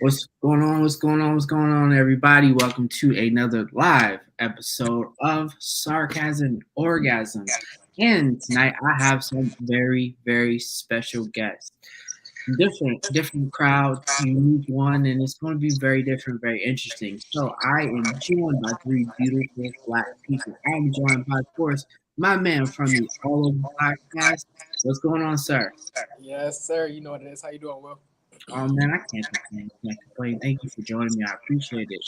What's going on? What's going on? What's going on, everybody? Welcome to another live episode of Sarcasm Orgasm. And tonight I have some very, very special guests. Different crowd, unique one, and it's going to be very different, very interesting. So I am joined by three beautiful black people. I'm joined by, of course, my man from the All Over Podcast. What's going on, sir? Yes, sir. You know what it is. How you doing, Will? Oh man, I can't complain. Can't complain. Thank you for joining me. I appreciate it.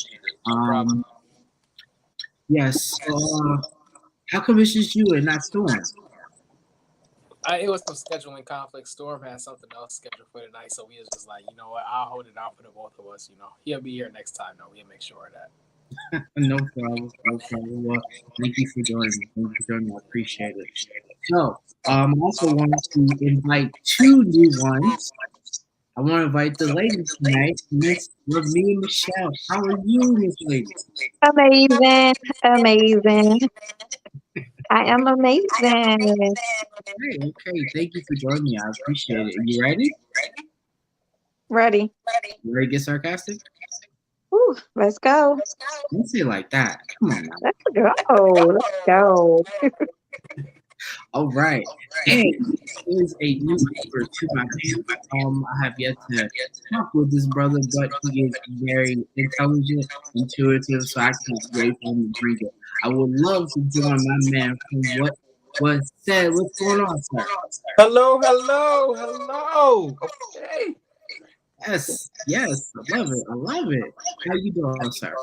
No problem. Yes. So, how come it's just you and not Storm? It was some scheduling conflict. Storm had something else scheduled for tonight, so we was just like, you know what? I'll hold it out for the both of us. He'll be here next time. Though we'll make sure of that. No problem. No problem. Well, thank you for joining me. Thank you for joining me. I appreciate it. So, I also wanted to invite two new ones. I want to invite the ladies tonight. Miss me and Michelle. How are you, Miss Lady? Amazing, amazing. I am amazing. Okay. Thank you for joining me. I appreciate it. You ready? Ready? You ready to get sarcastic? Whew, let's go. Don't say it like that. Come on now. Let's go. Let's go. All right. And is a new member to my family. I have yet to talk with this brother, but he is very intelligent, intuitive, so I can't wait for him to bring it. I would love to join my man from what was said. What's going on, sir? Hello. Okay. Yes. I love it. How you doing, sir?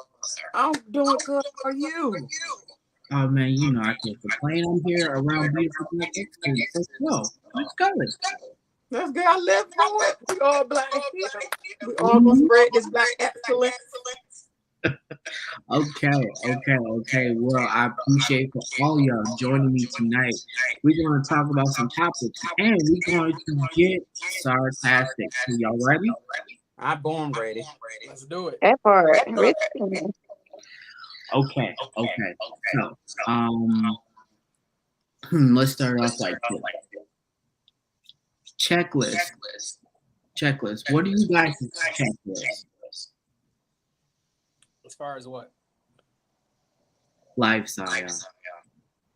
I'm doing good. How are you? Oh man, you know I can't complain. I'm here around beautiful black excellence. Let's go. That's good. I live for it. We all black people. We all gonna spread this black excellence. Okay. Well, I appreciate for all y'all joining me tonight. We're going to talk about some topics, and we're going to get sarcastic. So y'all ready? I'm born ready. Let's do it. That part. Okay. So, let's start off like this. Checklist. What do you guys' checklist? As far as what? Lifestyle.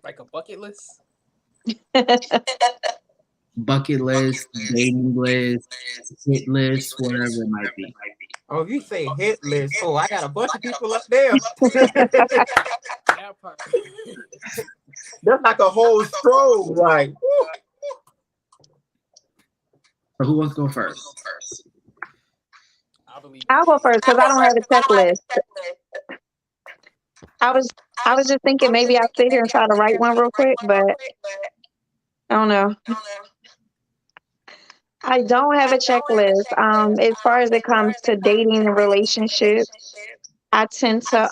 Like a bucket list? Bucket list, dating list, hit list, whatever it might be. Oh, if you say hit list, I got a bunch of people up there. That part. That's like a whole stroll, right? So who wants to go first? I'll go first because I don't have a checklist. I was just thinking maybe I'll sit here and try to write one real quick, but I don't know. I don't have a checklist. As far as it comes to dating and relationships, I tend to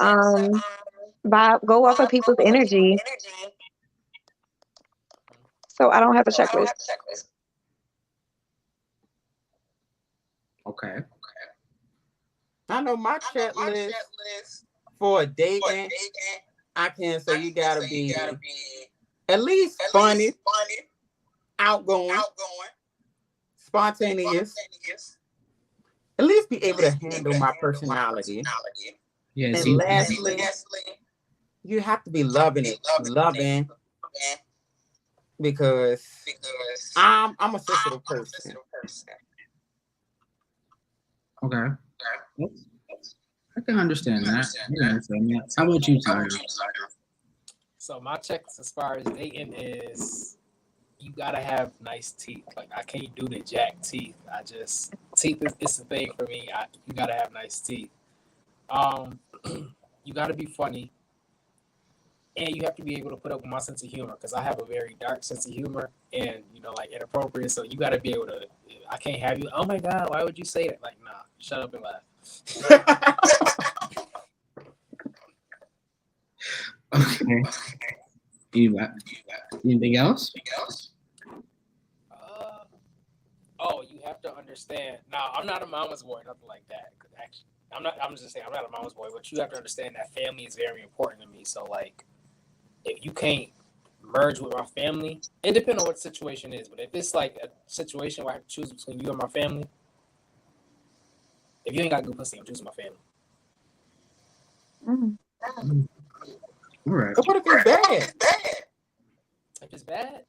go off of people's energy. So I don't have a checklist. Okay. I know my checklist for dating. I can say you gotta be at least funny, outgoing, spontaneous. At least be able to handle my personality. Yes. And lastly, you have to be loving because I'm a sensitive person. Okay. I can understand that. How about you, Tyler? So my checks as far as dating is you gotta have nice teeth. Like I can't do the jack teeth. Teeth is the thing for me. You gotta have nice teeth. You gotta be funny. And you have to be able to put up with my sense of humor because I have a very dark sense of humor and like inappropriate. So you got to be able to. I can't have you. Oh my God, why would you say that? Like, nah, shut up and laugh. Okay. Anything else? You have to understand. Now, I'm not a mama's boy, nothing like that. Actually, I'm not. I'm just saying I'm not a mama's boy, but you have to understand that family is very important to me. So like. If you can't merge with my family, it depends on what the situation is. But if it's like a situation where I have to choose between you and my family, If you ain't got good pussy, I'm choosing my family. All right. But what if it's bad? If it's bad,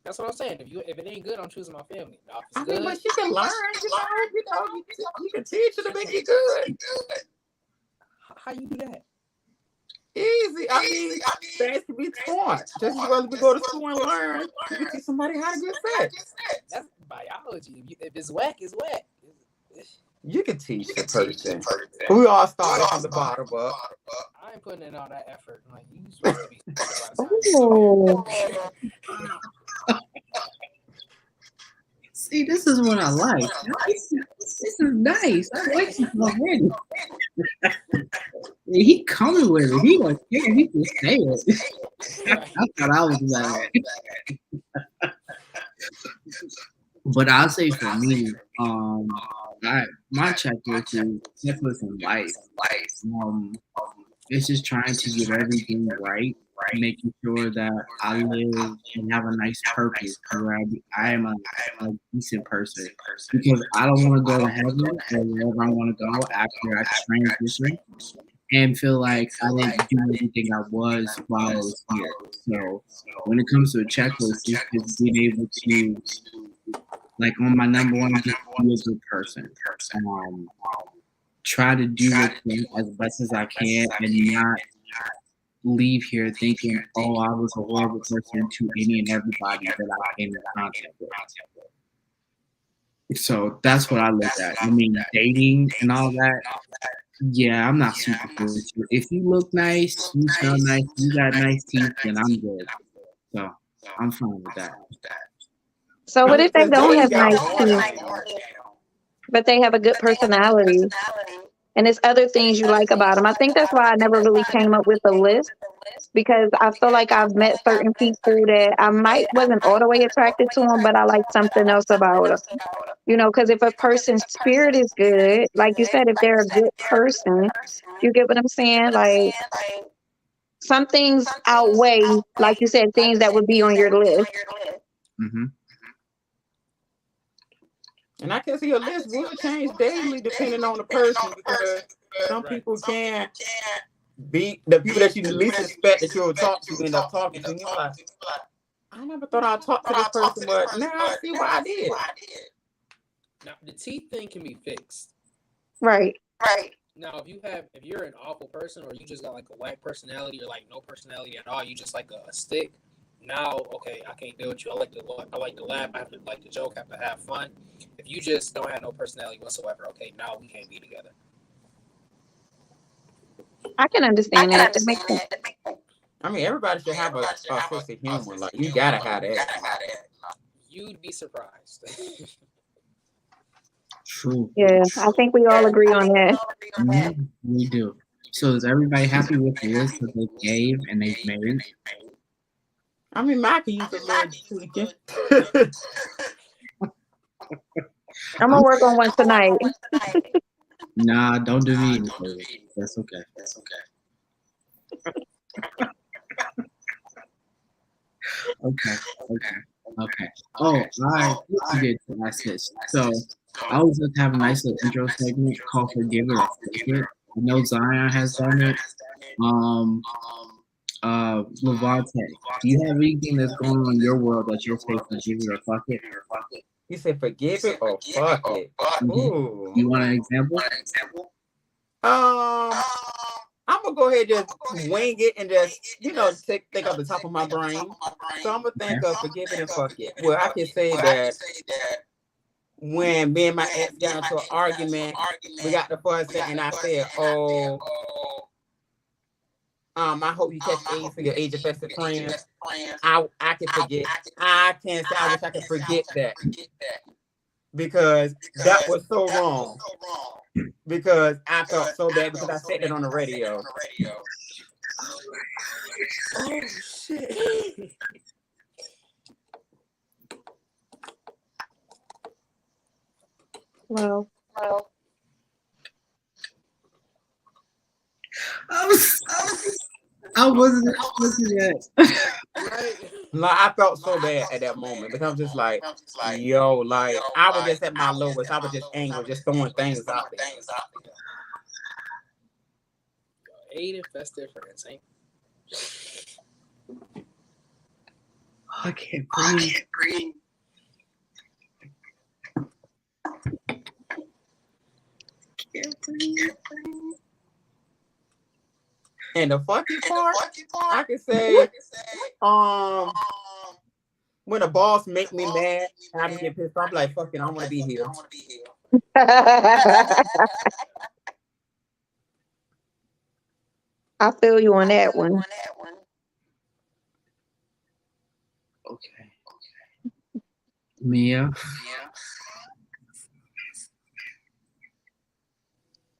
that's what I'm saying. If it ain't good, I'm choosing my family. Now, if it's I good, mean, but she can learn. You can teach her to make it good. how you do that? Easy. I mean, things can be taught. Just as well as we go to school and learn. You can teach somebody how to get sex. That's biology. If it's whack, it's whack. You can teach the person. We all started from the bottom up. I ain't putting in all that effort. Like you supposed to be. Oh. See, this is what I like. This is nice. I like this already. He coming with it. He don't care. He can say it. I thought I was mad. But I'll say for me, my checklist in life. It's just trying to get everything right, making sure that I live and have a nice purpose, where I am a decent person. Because I don't want to go to heaven or wherever I want to go after I transition and feel like I didn't do everything I was while I was here. So when it comes to a checklist, it's just being able to, like, on my number one, just be a good person. Try to do it as best as I can and not leave here thinking, oh, I was a horrible person to any and everybody that I came in contact with. So that's what I look at. I mean, dating and all that. Yeah, I'm not super good with you. If you look nice, you smell nice, you got nice teeth, then I'm good. So I'm fine with that. So what if they don't have nice teeth, but they have a good personality? And there's other things you like about them. I think that's why I never really came up with a list, because I feel like I've met certain people that I wasn't all the way attracted to them, but I like something else about them. You know, because if a person's spirit is good, like you said, if they're a good person, you get what I'm saying? Like, some things outweigh, like you said, things that would be on your list. Mm-hmm. And I can see a list will change daily depending on the person, because some people can't be the people that you least expect that you'll talk to end up talking to. And you're like, I never thought I'd talk to this person, but now I see why I did. Now the teeth thing can be fixed. Right. Now if you're an awful person, or you just got like a whack personality, or like no personality at all, you just like a stick. Now, okay, I can't deal with you. I like to laugh. I have to like to joke. I have to have fun. If you just don't have no personality whatsoever, okay, now we can't be together. I can understand that. It makes sense. I mean, everybody should have a sense of humor. Like, you gotta have that. You'd be surprised. True. Yeah, I think we all agree on that. Mm-hmm. We do. So is everybody happy with the list that they gave and they've made? I mean, Mike can use a little tweaking. I'm gonna work on one tonight. Nah, don't do me. That's okay. Okay. Oh, I forget to ask this. So I always like to have a nice little intro segment called "Forgive It or Fuck It." I know Zion has done it. Levante, do you have anything that's going on in your world that you'll say forgive it or fuck it? You said forgive it or fuck it. Ooh. You want an example? I'm gonna go ahead and just wing it and just think off the top of my brain. So I'm gonna think of forgive it and fuck it. Well, I can say that when me and my ex got into an argument, we got the fuss and I said, I hope you catch AIDS for your age-affected friends. I can forget. I can't say I wish I could forget that, because that was so wrong. Because I felt so bad because I said that on the radio. Oh shit! Well. I wasn't expecting that. Like I felt so bad at that moment because I'm just like, yo, like I was just at my lowest. I was just angry, just throwing things out there. Age and best difference, ain't. I can't breathe. And the funky part, I can say, when the boss make me mad, and I get pissed off, I'm like, fuck it, I don't want to be here. I feel you on that one. Okay. Mia.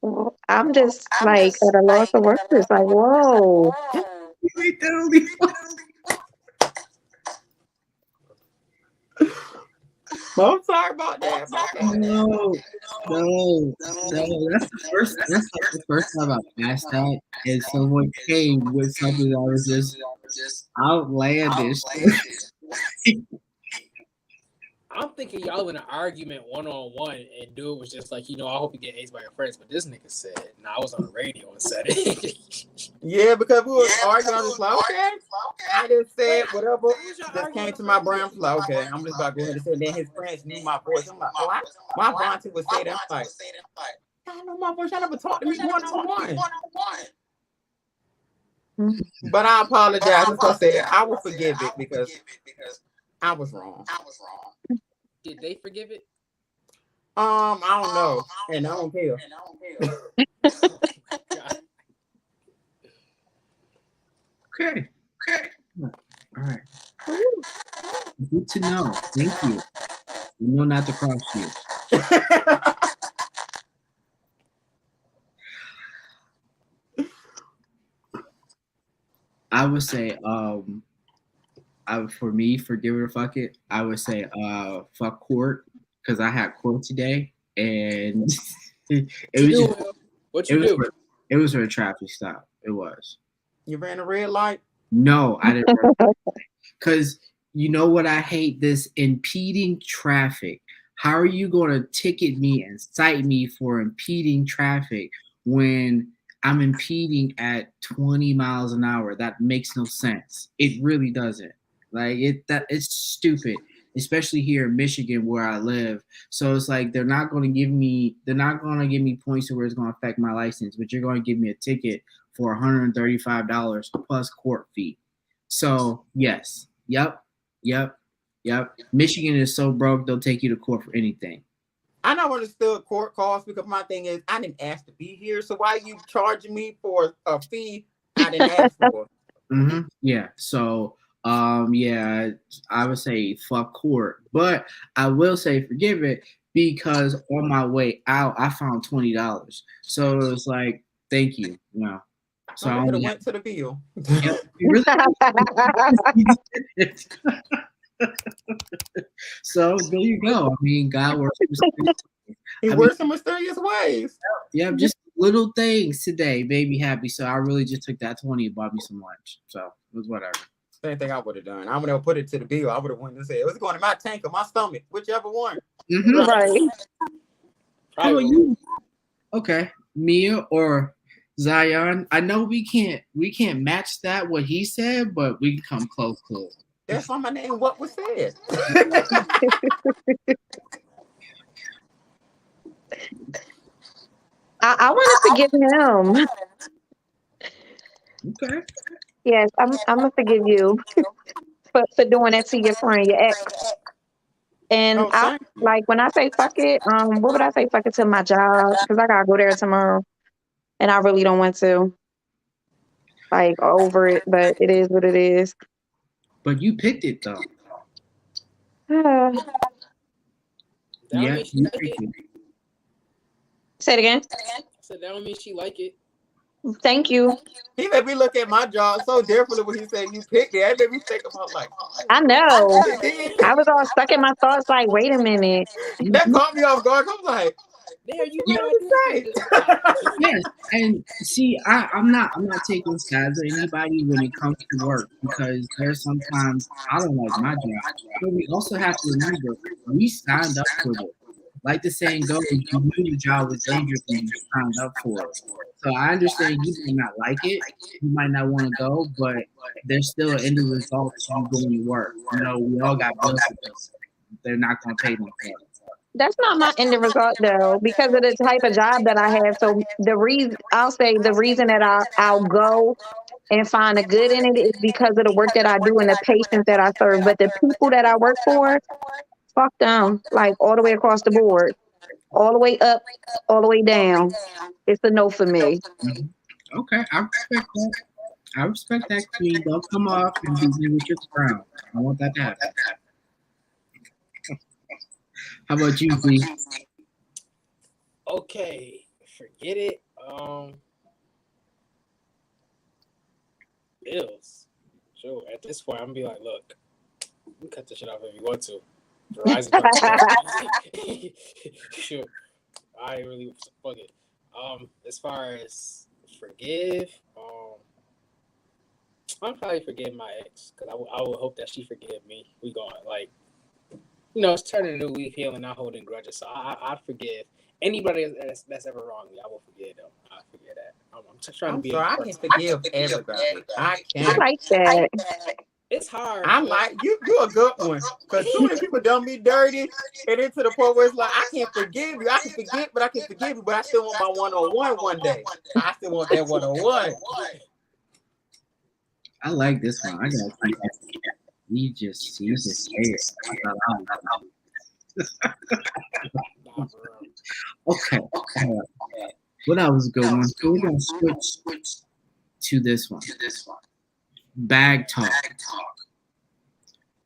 Well, I'm just like at a loss of words. Like, whoa. Well, I'm sorry about that. No. That's the first. That's like the first time I've asked that, and someone came with something that was just outlandish. I'm thinking y'all in an argument one-on-one, and dude was just like, I hope you get aced by your friends. But this nigga said, I was on the radio and said it. Yeah, because we were arguing. I was like, okay. I just said whatever. Just came to my brain. I was like, okay, I'm just about to go ahead and say it. Then his friends knew my voice. I'm like, why Vontae would say that? I'm like, I know my voice. Y'all never talked to me one-on-one. But I apologize. As I said, I will forgive it because I was wrong. Did they forgive it? I don't know, and I don't care. Okay. All right. Good to know. Thank you. You know not to cross you. I would say, for me, forgive it or fuck it, I would say, fuck court, because I had court today, and it was for a traffic stop. It was. You ran a red light? No, I didn't. Because you know what I hate? This impeding traffic. How are you going to ticket me and cite me for impeding traffic when I'm impeding at 20 miles an hour? That makes no sense. It really doesn't. Like it's stupid, especially here in Michigan where I live. So it's like they're not going to give me points to where it's going to affect my license, but you're going to give me a ticket for $135 plus court fee. So yes, yep. Michigan is so broke they'll take you to court for anything. I don't understand court costs because my thing is I didn't ask to be here. So why are you charging me for a fee I didn't ask for? Yeah. So yeah, I would say fuck court, but I will say forgive it because on my way out I found $20. So it was like, thank you. No. So I could have went to the bill. So there you go. I mean, God works. He works in mysterious ways. Yeah, just little things today made me happy. So I really just took that 20 and bought me some lunch. So it was whatever. Same thing I would have done. I would have put it to the bill. I would have went and said, it was going in my tank or my stomach, whichever one. Right. How about you? Okay, Mia or Zion? I know we can't match that what he said, but we can come close to it. That's on my name. What was said? I want to forgive him. Okay. Yes, I'm gonna forgive you for doing that to your friend, your ex. And I like when I say fuck it. What would I say? Fuck it to my job because I gotta go there tomorrow, and I really don't want to. Like over it, but it is what it is. But you picked it though. Yeah, you picked it. Say it again. So that don't mean she like it. Thank you. He made me look at my job so differently when he said you picked it. It made me think about like. I know. I was all stuck in my thoughts. Like, wait a minute. That caught me off guard. I was like, There you You go. know what to say. Yes, and see, I'm not taking sides of anybody when it comes to work because there's sometimes I don't like my job, but we also have to remember we signed up for this. Like the saying goes, you knew the job was dangerous when you signed up for it. So I understand you might not like it, you might not want to go, but there's still an end result to you going to work. You know, we all got bills to pay. They're not going to pay themselves. That's not my end result though, because of the type of job that I have. So the reason that I'll go and find a good in it is because of the work that I do and the patients that I serve. But the people that I work for, fuck them, like all the way across the board, all the way up, all the way down. It's a no for me. Mhm. Okay, I respect that. I respect that, Queen. Don't come off and beat me with your crown. I want that to happen. How about you, B? Okay, forget it. Bills. Sure. At this point, I'm gonna be like, look, you can cut this shit off if you want to. Verizon. Sure. I ain't really fuck it. As far as forgive, I'll probably forgive my ex because I would hope that she forgive me. We going like, it's turning a new leaf, healing, not holding grudges. So I forgive anybody that's ever wronged me. I will forgive them. I forget that. I'm just trying to be. I can forgive everybody. I I can. like that. It's hard. I'm like you a good one. Because too many people done me dirty and into the point where it's like I can't forgive you. I can forget, but I can forgive you, but I still want my one-on-one one day. I still want that one-on-one. I like this one. I gotta keep that. You just say it. Okay. Well, that was a good one. So we're gonna switch to this one. Bag talk.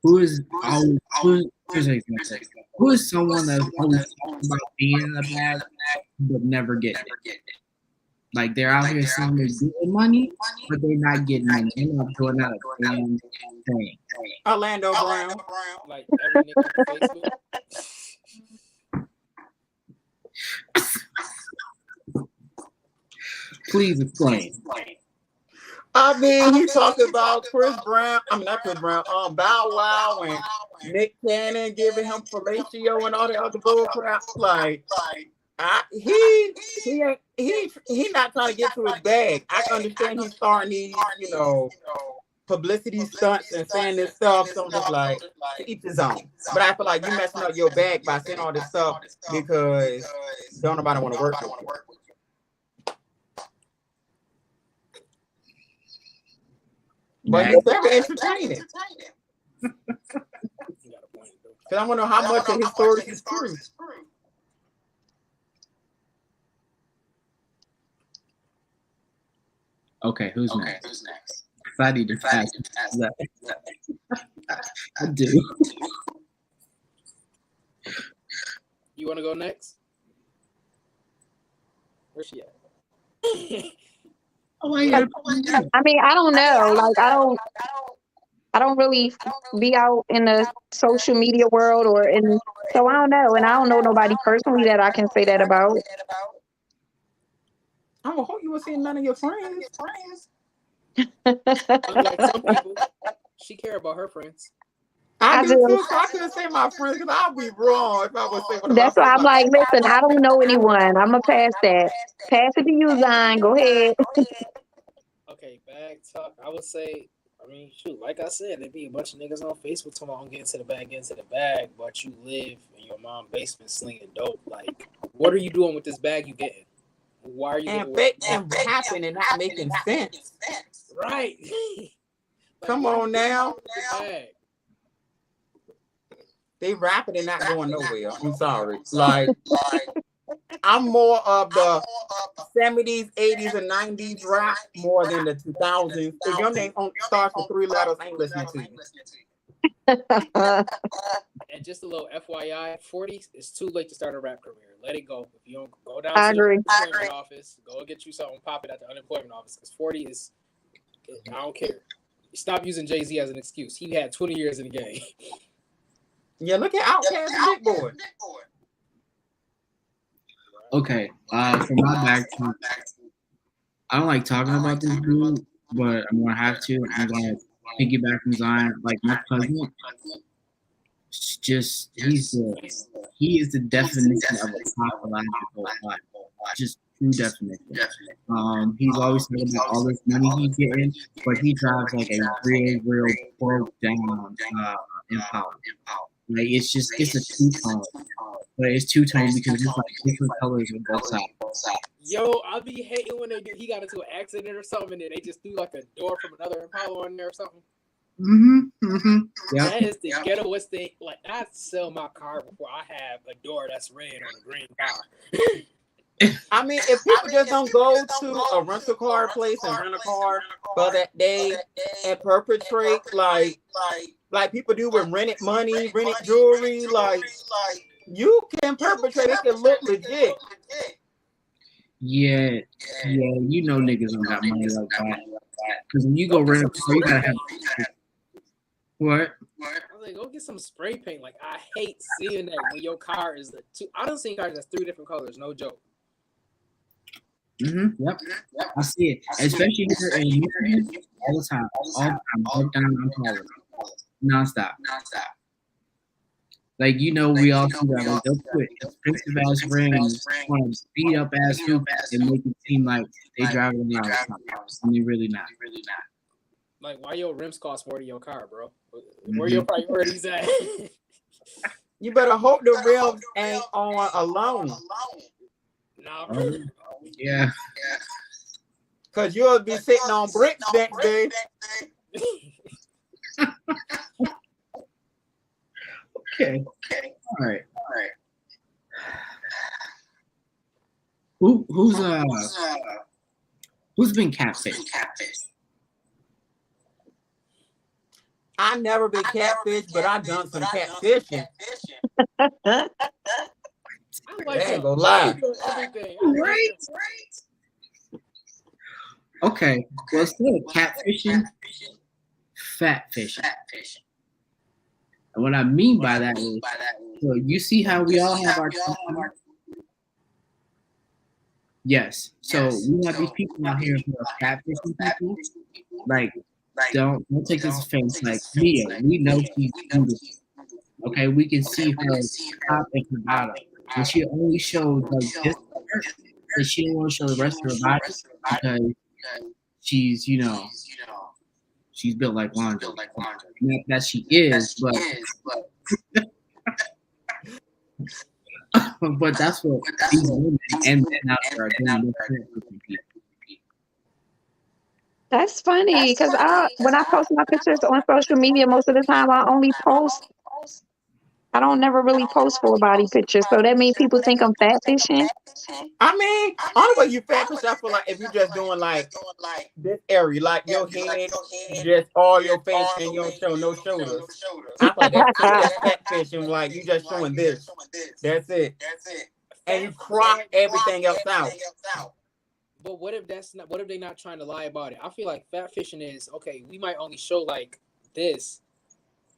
Who is someone that's always talking about being in the bag but never getting it? Like they're out here saying they're getting money, but they're not getting money. They're not doing that a damn thing. Orlando Brown. Like every nigga on Facebook. Please explain. I mean, he talked about Chris Brown. I mean, not Chris Brown. Bow Wow and Nick Cannon giving him fellatio and all the other bull crap. Like, he not trying to get to his bag. I understand he's starting these, publicity stunts and saying this stuff. So I'm just like, to each his own. But I feel like you messing up your bag by saying all this stuff because don't nobody want to work with you. But it's very entertaining. Because I want to know how much of his story is true. Okay, who's next? I need to ask that. I do. You want to go next? Where's she at? I mean, I don't know. Like, I don't really be out in the social media world so I don't know. And I don't know nobody personally that I can say that about. I would hope you were seeing none of your friends. Unlike some people, she care about her friends. I do too, so I couldn't say my friends because I'd be wrong if I was saying what That's why I'm like, listen, I don't know anyone. I'm going to pass that. Pass it to you, Zion. Go ahead. Okay, bag talk. I would say, shoot, like I said, there be a bunch of niggas on Facebook talking about get into the bag, but you live in your mom's basement slinging dope. Like, what are you doing with this bag you getting? Why are you and rapping and not making sense? Right. Come on now. They rapping and not going nowhere. I'm sorry. Like, I'm more of the 70s, 80s, and 90s rap more than the 2000s. If your name starts with 3 letters, I ain't listening to you. And just a little FYI, 40, it's too late to start a rap career. Let it go. If you don't go down to the unemployment office, go get you something, pop it at the unemployment office. Because 40 is, I don't care. Stop using Jay-Z as an excuse. He had 20 years in the game. Yeah, look at Outkast and Big Boy. Okay. For my background, I don't like talking about this dude, but I'm gonna have to. I'm gonna piggyback from Zion. Like my cousin, just he is the definition of a pathological life. Just true definition. He's always talking about all this money he's getting, but he drives like a real broke down Impala. Like it's a two tone, but it's two tone because it's like different colors on both sides. Yo, I be hating when he got into an accident or something, and then they just threw like a door from another Impala on there or something. Yeah. That is the ghettoest thing. Like, I'd sell my car before I have a door that's red on a green car. I mean, if people just don't go to a rental car place and rent a car for that day and perpetrate like people do with rented money, rented jewelry, like you can perpetrate. It can look legit. Yeah, you know niggas don't got money like that. Because when you go rent a car, you gotta have what? I was like, go get some spray paint. Like, I hate seeing that when your car is the two. I don't see cars that's 3 different colors. No joke. Yep. I see it, especially here in Houston, all the time, broke down on colors, nonstop. Like we all see that. Like they'll put expensive ass rims on a beat up ass hoop and make it seem like they driving around, and they really not. Like, why your rims cost more than your car, bro? Where your priorities at? You better hope the rims ain't on a loan. Nah, bro. Yeah. Cause you'll be sitting on bricks next day. Okay. All right. Who's been catfished? I never been catfished, but I've done some catfishing. I like ain't gonna lie. Everything. Right. Okay. Well, instead of catfishing, fat fishing. And what I mean by that is, so you see how we all have our yes. So we have these people out here who are catfishing people. Like, don't take this offense. Like Mia, we know she's beautiful. Okay, we can see her top and her bottom, but she only shows like this part, and she don't want to show the rest of her body because she's she's built like laundry. Not that she is, but but that's what these women and men out there are doing. That's funny because when I post my pictures on social media, most of the time I only post. I don't never really post full body pictures, so that means people think I'm fat fishing. I mean, only way you fat fish, I feel like if you're just doing like this area, like your head, just all your face, and you don't show no shoulders. I feel like that's fat fishing. Like you just showing this. That's it. And you crop everything else out. But what if that's not? What if they're not trying to lie about it? I feel like fat fishing is okay. We might only show like this,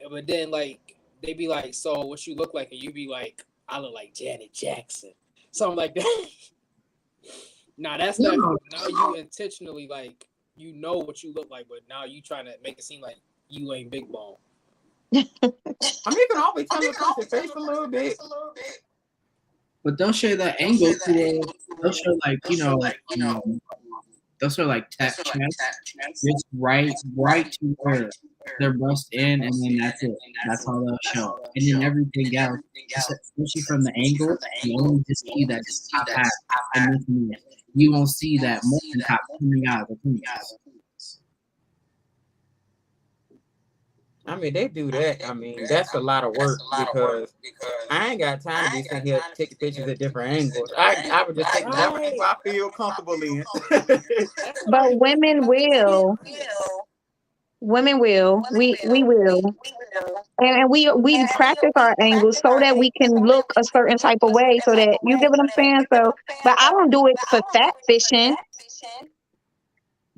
but then like they be like, "So what you look like?" And you be like, "I look like Janet Jackson," something like that. Nah, that's not. Now you intentionally like you know what you look like, but now you trying to make it seem like you ain't big bone. I mean, you can always tell your face a little bit. But they'll show that angle to it. They'll show like they'll show like tap chest, just right to where they're bust in, and then that's it. That's all they'll show. And then everything else, especially from the angle, you only just see that top half and nothing else. You won't see that molten top coming out of the penis. I mean, they do that. I mean, that's a lot of work because I ain't got time to be sitting here taking pictures at different angles. I would just take whatever angle I feel comfortable in. But women will. Women will. We will. And we practice our angles so that we can look a certain type of way so that you get what I'm saying? So, but I don't do it for fat fishing.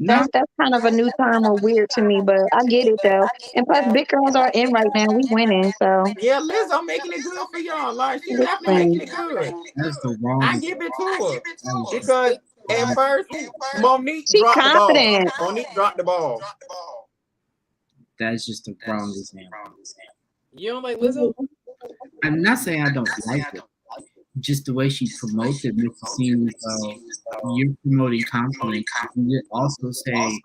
No, That's kind of a new term or weird to me, but I get it though. And plus, big girls are in right now. We winning, so Yeah, Liz, I'm making it good for y'all. Like she's definitely making listen. it good. that's the I wrongest. give it to her That is just because at first Monique She dropped the ball. confident. Monique dropped the ball. that's just the wrong example. You don't like Lizzo? I'm not saying I don't like it. Just the way she promotes it makes it seem as though you're promoting confidence. You did also say,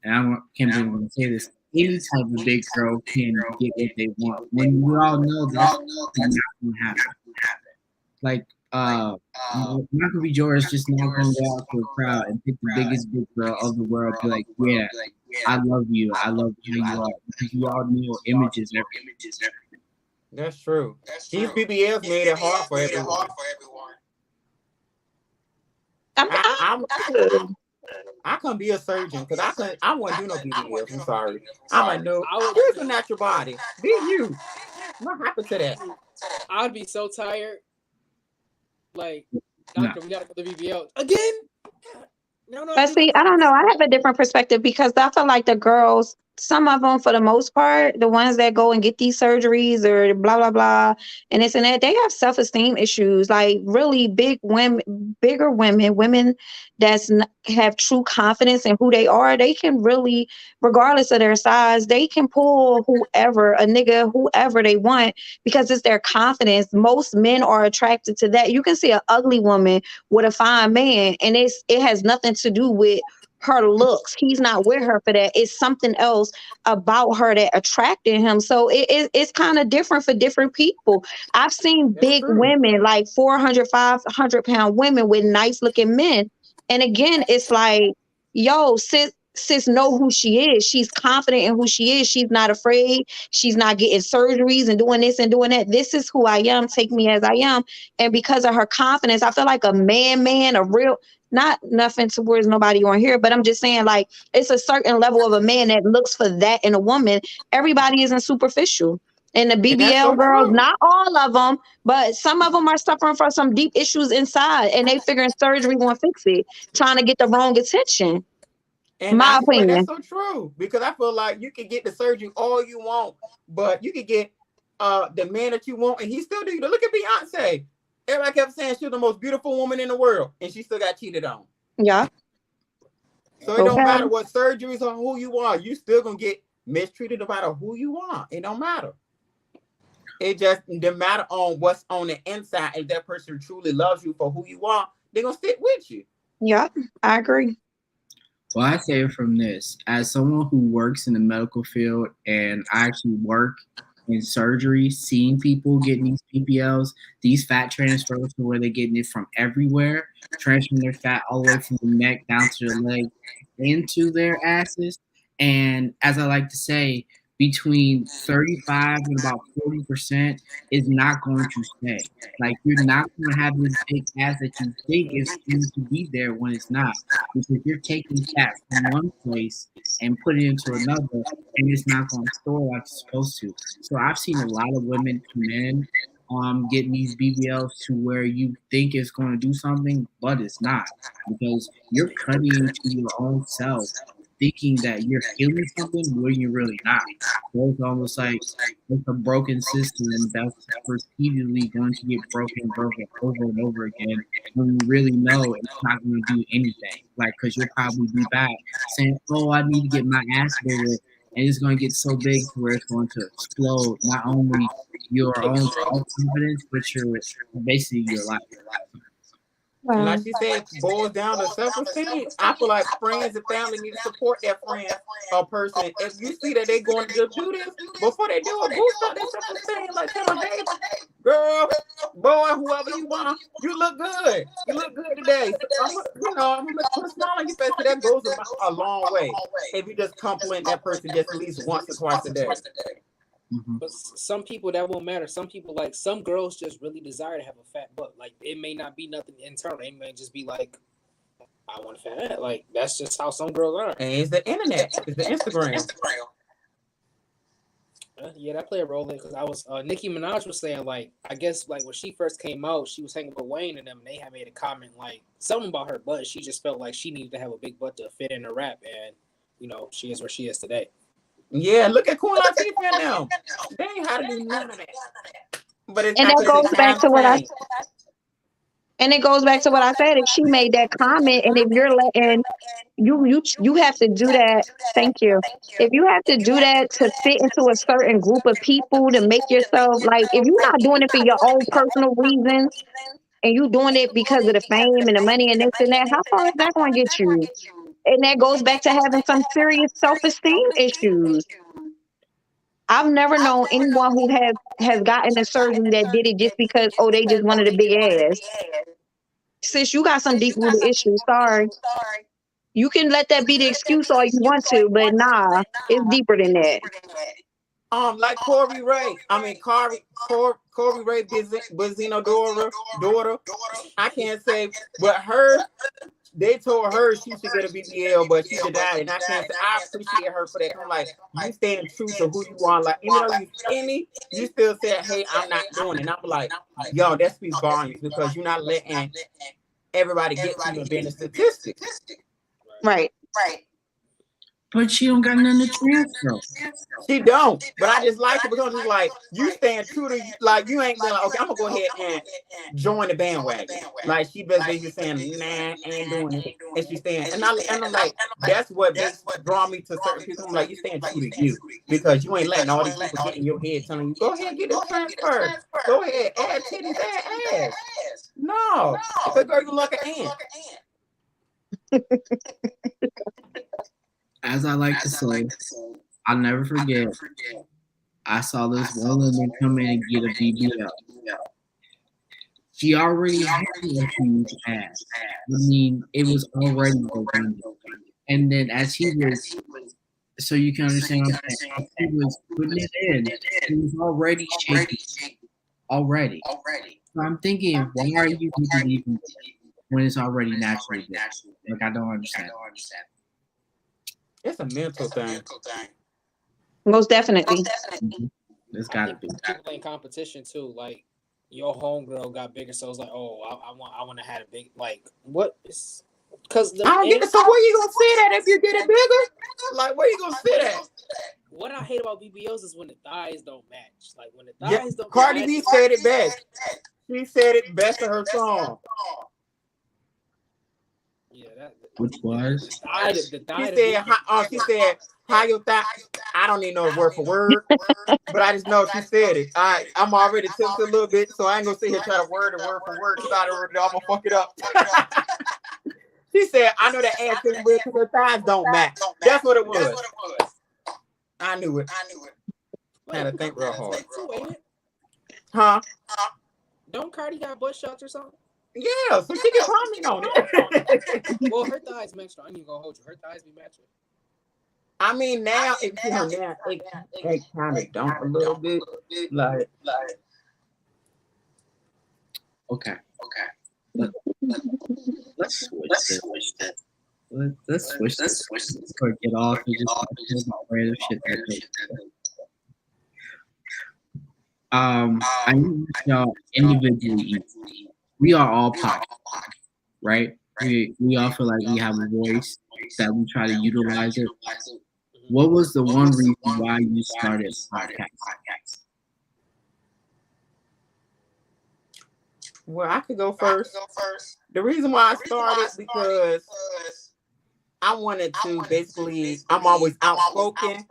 and can't believe I'm going to say this, any type of big girl can get what they want. When we all know that's not going to happen. Like, Michael B. Jordan's just not going to go out to a crowd and pick the biggest big girl of the world, be like, yeah, I love you who you are. Because we all know images, everything. That's true. These BBLs made it hard for everyone. I couldn't be a surgeon because I wouldn't do no BBLs. I'm sorry. I'm like, no, use a natural body. Be you. What happened to that? I would be so tired. Like, doctor, we gotta go to the BBL again. No. But see, I don't know. I have a different perspective because I feel like the girls, some of them, for the most part, the ones that go and get these surgeries or blah blah blah, and this and that, they have self-esteem issues. Like really big women, bigger women have true confidence in who they are. They can really, regardless of their size, they can pull whoever, a nigga, whoever they want because it's their confidence. Most men are attracted to that. You can see an ugly woman with a fine man, and it has nothing to do with her looks. He's not with her for that. It's something else about her that attracted him. So it's kind of different for different people. I've seen big women, like 400, 500-pound women with nice looking men. And again, it's like, yo, sis know who she is. She's confident in who she is. She's not afraid. She's not getting surgeries and doing this and doing that. This is who I am. Take me as I am. And because of her confidence, I feel like a a real, not nothing towards nobody on here, but I'm just saying, like, it's a certain level of a man that looks for that in a woman. Everybody isn't superficial. And the BBL girls, not all of them, but some of them are suffering from some deep issues inside, and they figuring surgery won't fix it, trying to get the wrong attention. And My I swear opinion. that's so true because I feel like you can get the surgery all you want, but you can get the man that you want, and he still do you. Look at Beyonce. Everybody kept saying she was the most beautiful woman in the world, and she still got cheated on. Yeah. So it don't matter what surgeries or who you are, you still gonna get mistreated no matter who you are. It don't matter. It just doesn't matter on what's on the inside. If that person truly loves you for who you are, they're gonna stick with you. Yeah, I agree. Well, I say from this, as someone who works in the medical field and I actually work in surgery, seeing people getting these BBLs, these fat transfers to where they're getting it from everywhere, transferring their fat all the way from the neck down to the leg into their asses. And as I like to say, between 35 and about 40% is not going to stay. Like, you're not going to have this big ass that you think is going to be there when it's not. Because you're taking fat from one place and putting it into another, and it's not going to store like it's supposed to. So I've seen a lot of women come in getting these BBLs to where you think it's going to do something, but it's not. Because you're cutting into your own self, thinking that you're healing something when you're really not. So it's almost like it's a broken system that's repeatedly going to get broken over and over again when you really know it's not going to do anything. Like, because you'll probably be back saying, oh, I need to get my ass bigger. And it's going to get so big to where it's going to explode not only your own self-confidence, but basically your life. And like she said, it boils down to self-esteem. I feel like friends and family need to support their friend or person. If you see that they're going to do this, before they do it, boost up their self-esteem. Like, tell them, hey, girl, boy, whoever you want, you look good. You look good today. So I'm gonna put a smile on your face. So that goes a long way. If you just compliment that person just at least once or twice a day. Mm-hmm. But some people that won't matter. Some people, like, some girls just really desire to have a fat butt. Like, it may not be nothing internal. It may just be like, I want a fat ass. Like, that's just how some girls are. And it's the internet. It's the Instagram. Yeah, that played a role in because I was Nicki Minaj was saying like I guess like when she first came out, she was hanging with Wayne and them. And they had made a comment like something about her butt. She just felt like she needed to have a big butt to fit in a rap, and she is where she is today. Yeah, look at Queen Latifah now. They ain't how to do none of that. But it's And like that you said, goes back times to what I change. and it goes back to what I said. If she made that comment, and if you're letting you have to do that. Thank you. If you have to do that to fit into a certain group of people to make yourself like, if you're not doing it for your own personal reasons and you doing it because of the fame and the money and this and that, how far is that going to get you? And that goes back to having some serious self-esteem issues. I've never known anyone who has gotten a surgery that did it just because, oh, they just wanted a big ass. Sis, you got some deep rooted issues. Sorry. You can let that be the excuse all you want to, but nah, it's deeper than that. Like Corey Ray. I mean, Corey Ray Benzino daughter. I can't say, but they told her she should get a BBL, but she denied it. And I can't say I appreciate her for that. I'm like, you staying true to who you are. Like, even though you skinny, you still said, hey, I'm not doing it. And I'm like, yo, that speaks volumes because you're not letting everybody get to you and being a statistic. Right. But she don't got nothing to transfer. She don't. But I just like it because it's like you staying true to like you ain't been like, okay, I'm gonna go ahead and join the bandwagon. Like she basically saying, nah, I ain't doing it. And she's staying and I'm like, that's what makes draw me to certain people. I'm like, you staying true to you because you ain't letting all these people get in your head telling you, go ahead, get this transfer. Go ahead, add titties, add ass. No. Because girl, you look at ant. As I like to say, I'll never forget. I saw this one woman come in and get a BBL. She already had a huge ass. I mean, it was already redundant. And then as he was, so you can understand what I'm saying, as he was putting it in, it was already shaking. Already. So I'm thinking, why are you leaving when it's already naturally good? Like, I don't understand. It's a mental thing. Most definitely. Mm-hmm. It's gotta be. People in competition too. Like your homegirl got bigger, so it's like, oh, I want to have a big like what is because I don't get it. So where you gonna sit at if you get it bigger? Like where you gonna sit at? What I hate about BBLs is when the thighs don't match. Like when the thighs don't. Cardi B said it best. She said it best in her song. Yeah, which was the thigh. She said, how your thigh? I don't even know it word for word, but I just know she said it. I'm already tilted a little bit, so I ain't gonna sit here try to word for word because I already know I'm gonna fuck it up. She said, I know that ass is weird because her thighs don't match. That's what it was. I knew it. I had to think real hard. Huh? Don't Cardi got butt shots or something? Yeah, so she can comment on it. Well, her thighs match. I ain't gonna hold you. Her thighs be matching. I mean, now if you her now, it kind of don't a little bit. Like okay. Let's switch this. Let's switch this. Or get off and just talk about random shit I need y'all individually eat. We are all pod, right? We all feel like we have a voice that we try to utilize it. What was the one reason why you started podcast? Well, I could go first. The reason why I started because I wanted to basically, I'm always outspoken,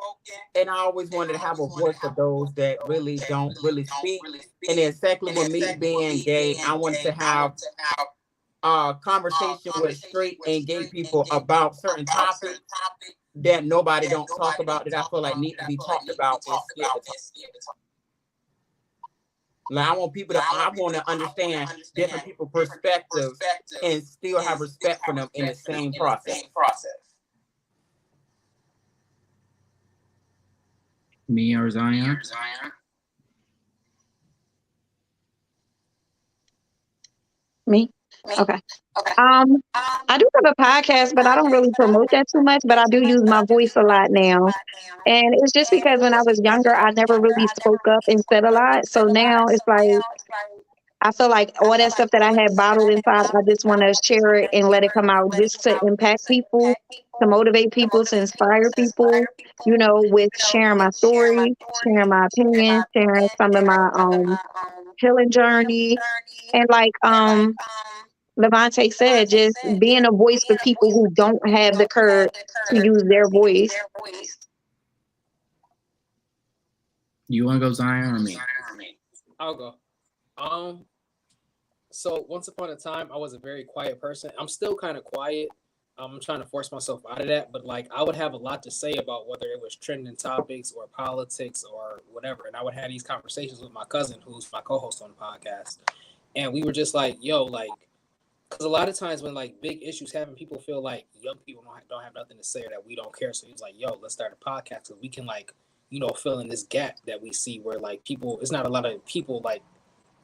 and I always wanted to have a voice for those that really don't really speak. And then secondly, with me being gay, I wanted to have a conversation with straight and gay people about certain topics that nobody don't talk about that I feel like need to be talked about and scared to talk. Like I want to understand different people's perspectives and still have respect for them in the same process. Me or Zion? Me. Okay. I do have a podcast, but I don't really promote that too much. But I do use my voice a lot now, and it's just because when I was younger, I never really spoke up and said a lot. So now it's like I feel like all that stuff that I had bottled inside, I just want to share it and let it come out, just to impact people, to motivate people, to inspire people. With sharing my story, sharing my opinion, sharing some of my healing journey, and like Levante said, just being a voice for people who don't have the courage to use their voice. You want to go, Zion, or me? I'll go. So once upon a time, I was a very quiet person. I'm still kind of quiet. I'm trying to force myself out of that, but like I would have a lot to say about whether it was trending topics or politics or whatever, and I would have these conversations with my cousin, who's my co-host on the podcast, and we were just like, "Yo, like." Because a lot of times when like big issues happen, people feel like young people don't have nothing to say or that we don't care. So he's like, "Yo, let's start a podcast so we can like, fill in this gap that we see where like people, it's not a lot of people like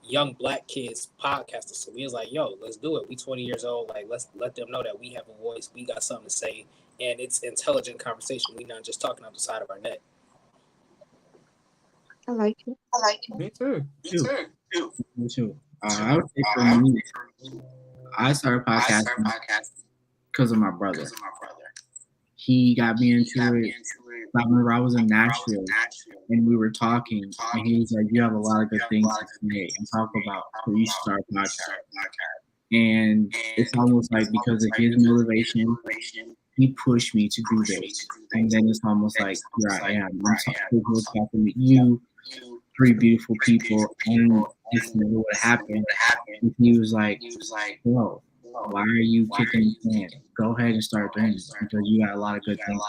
young Black kids podcasters." So we was like, "Yo, let's do it. We 20 years old. Like, let's let them know that we have a voice. We got something to say, and it's intelligent conversation. We not just talking off the side of our neck." I like it. Me too. Me too. I would say for me, I started podcasting because of my brother. He got me into it. I remember I was in Nashville and we were talking, and he was like, "You have a lot of good things to say and talk about, so you should start a podcast." And it's almost like because of his motivation, he pushed me to do this. And then it's almost like, here I am. I'm talking to you, three beautiful people, and this never would happen. And he was like, "Bro, why are you kicking the can? Go ahead and start doing this because you got a lot of good things.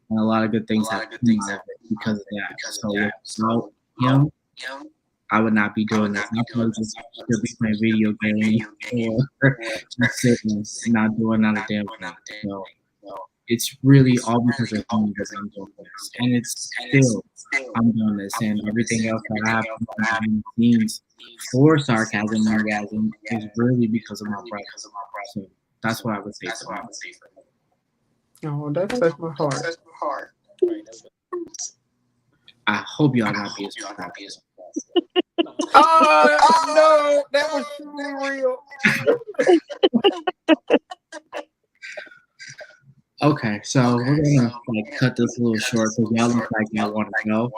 And a lot of good things have come out of it because of that." So without him, I would not be doing this. I would just still be playing video games or just sitting and not doing not a damn thing. So it's really all because of him that I'm doing this. And it's still I'm doing this, and everything else that I have behind the scenes for sarcasm and orgasm is really because of my brother. So that's what I would say for him. Oh, that touched my heart. I hope y'all not be as happy as Oh no, that was too real. Okay, so we're gonna like cut this a little short because y'all look like y'all want to go.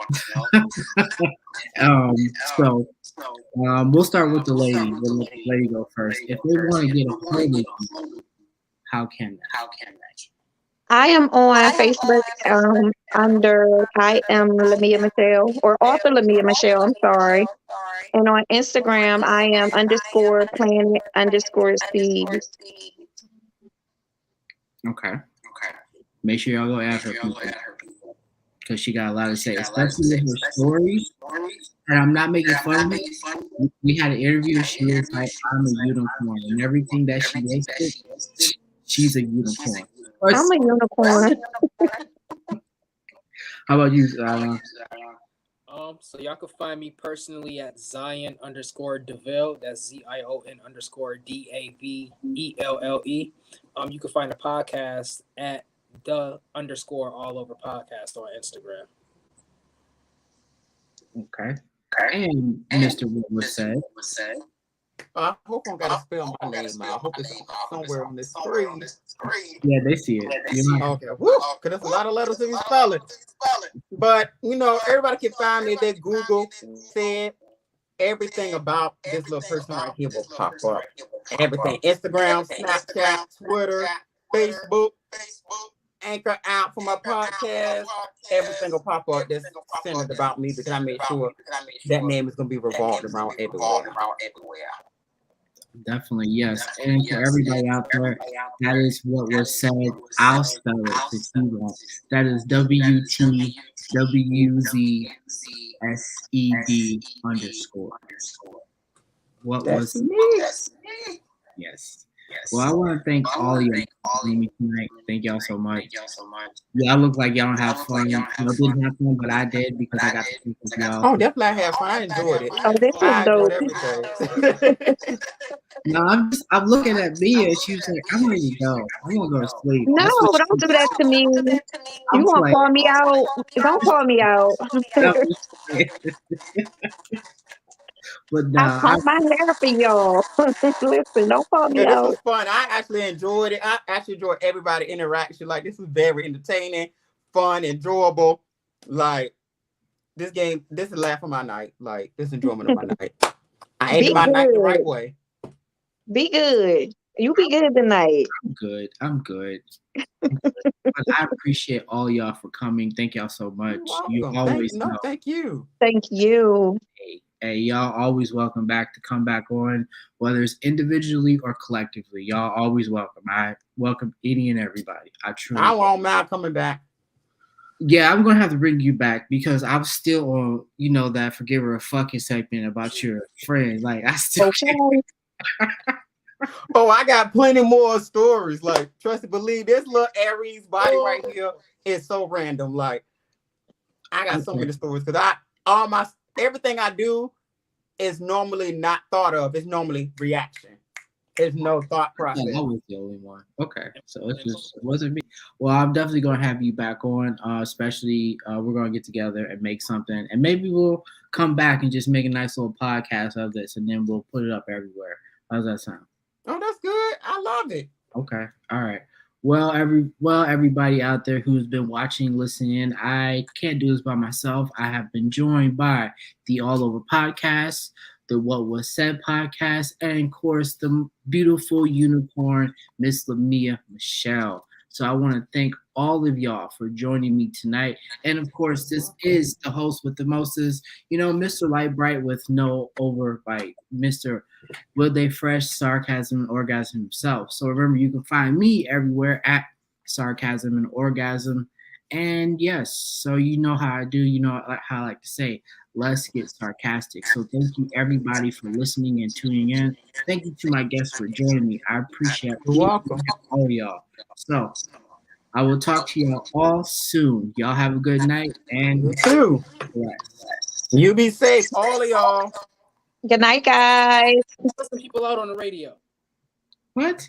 We'll start with the lady. We'll let the lady go first. If they want to get a hold of you, how can they? I am on Facebook under I am Lamia Michelle, or author Lamia Michelle. I'm sorry. And on Instagram, I am _planet_seed. Okay. Make sure y'all go add her people because she got a lot to say, especially with her stories. And I'm not making fun of it. We had an interview. She was like, "I'm a unicorn," and everything that she makes it, she's a unicorn. I'm a unicorn. How about you? So y'all can find me personally at Zion_Deville. That's ZION_DAVELLE. You can find the podcast at _all over podcast on Instagram. Okay. And Mr. Woodward said, I hope I gotta spell my name out. I hope it's somewhere on this screen. Yeah, they see it. Okay. Woo! Because there's a lot of letters to be spelling. But everybody can find me. That Google said everything about this little person right here will pop up. Everything. Instagram, Snapchat, Twitter, Facebook, Anchor out for my podcast. Everything will pop up that's centered about me because I made sure that name is gonna be revolved around everywhere. Definitely, yes. And for everybody out there, that is what was said. I'll spell it to see that. That is WTWZSED _. What was me? Yes. Well, I want to thank all of you for joining me tonight. Thank y'all so much. Y'all look like y'all don't have fun. Y'all didn't have fun, but I did because I got to speak with y'all. Oh, definitely I have fun. I enjoyed it. Oh, this was dope. Everything. No, I'm looking at Mia and she was like, I'm ready to go. I'm gonna go to sleep. No, That's what don't do that to me. You I'm want to like. call me out? Don't call me out. But I nah, comb my hair for y'all. Listen, don't call me Yeah, this was out. fun. I actually enjoyed it. I actually enjoyed everybody interaction. Like this was very entertaining, fun, enjoyable. Like this game, this is the laugh of my night. Like this enjoyment of my night. I ended Be my night the good. right way. Be good. You be good tonight. I'm good. I'm good. But I appreciate all y'all for coming. Thank y'all so much. You're You welcome. always know. Thank you. Thank you. Hey, y'all always welcome back to come back on, whether it's individually or collectively. Y'all always welcome. I welcome any and everybody. I truly. I won't mind coming back. Yeah, I'm gonna have to bring you back because I'm still on, that forgive her a fucking segment about your friend. Like I still Okay. Oh, I got plenty more stories. Like, trust and believe, this little Aries body right here is so random. Like, I got so many stories because everything I do is normally not thought of. It's normally reaction. There's no thought process. I was the only one. Okay, so it wasn't me. Well, I'm definitely gonna have you back on. Especially, we're gonna get together and make something, and maybe we'll come back and just make a nice little podcast of this, and then we'll put it up everywhere. How's that sound? Oh, that's good. I love it. Okay. All right. Well, everybody out there who's been watching, listening, I can't do this by myself. I have been joined by the All Over Podcast, the What Was Said podcast, and of course the beautiful unicorn, Miss Lamia Michelle. So I want to thank all of y'all for joining me tonight. And of course, this is the host with the mostest, Mr. Light Bright with no overbite, Mr. Will They Fresh Sarcasm and Orgasm himself. So remember, you can find me everywhere at Sarcasm and Orgasm. And yes, so you know how I do, how I like to say, let's get sarcastic. So thank you everybody for listening and tuning in. Thank you to my guests for joining me. I appreciate You're welcome. all y'all. So I will talk to y'all all soon. Y'all have a good night and You too. You be safe, all of y'all. Good night, guys. Put some people out on the radio. What?